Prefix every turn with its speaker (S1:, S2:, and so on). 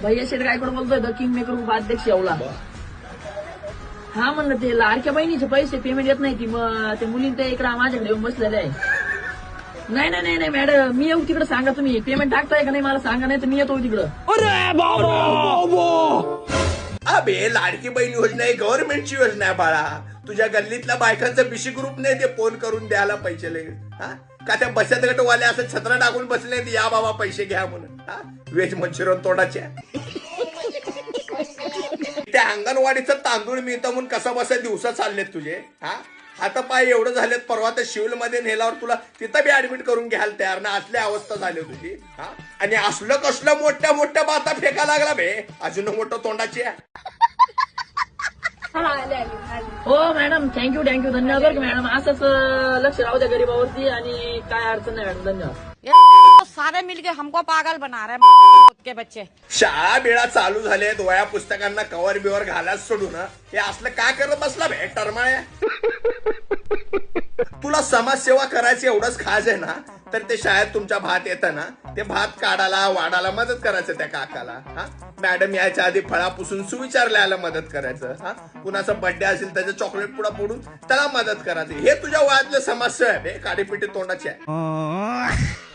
S1: भैया शेठ गायकवाड बोलतोय the king maker उपाध्यक्ष येवला. हा म्हणलं ते लाडक्या बहिणीचे पैसे पेमेंट येत नाही ती मग ते मुलीं ते इकडे माझ्याकडे येऊन बसलेले आहे. नाही नाही नाही नाही मॅडम मी येऊ तिकडे सांगा तुम्ही पेमेंट टाकताय का नाही मला सांगा नाही तर मी येतो तिकडं.
S2: अबे लाडकी बहीण योजना ही गव्हर्नमेंटची योजना आहे बाळा. तुझ्या गल्लीतल्या बायकांचा बिशी ग्रुप नाही ते फोन करून द्यायला पैसे लगेच. हा का त्या बचत गटवाले असं छत्र टाकून बसले या बाबा पैसे घ्या म्हणून. हा वेज मंचुरियन तोंडाच्या त्या अंगणवाडीचं तांदूळ मिळतं म्हणून कसा बसा दिवसा चाललेत तुझे. हा आता पाय एवढं झालेत परवा तर शिवल मध्ये नेल्यावर तुला तिथं बी ऍडमिट करून घ्यायला तयार ना असली अवस्था झाली तुझी. हा आणि असलं कसलं मोठ्या मोठ्या बाता फेका लागला बे अजून मोठं तोंडाची.
S1: हो मॅडम थँक्यू धन्यवाद बरं मॅडम असंच लक्ष राहू द्या गरीबावरती आणि काय अडचण नाही मॅडम धन्यवाद.
S3: सारे मिलके हमको पागल बना रहे हैं के बच्चे.
S2: शाळा बिळा चालू झालेत वया पुस्तकांना कव्हर बिवर घालायला सोडून हे असलं काय करत बसला बे टरमाळ्या. तुला समाजसेवा करायची एवढंच खाज आहे ना तर ते शाळेत तुमच्या भात येतं ना ते भात काढायला वाढायला मदत करायचं त्या काकाला. हा मॅडम यायच्या आधी फळा पुसून सुविचार लिहायला मदत करायचं. हा कुणाचा बर्थडे असेल त्याचं चॉकलेट पुडा फोडून त्याला मदत करायचं. हे तुझ्या वयातलं समाजसेवा आहे बे काडीपिटी तोंडाची आहे.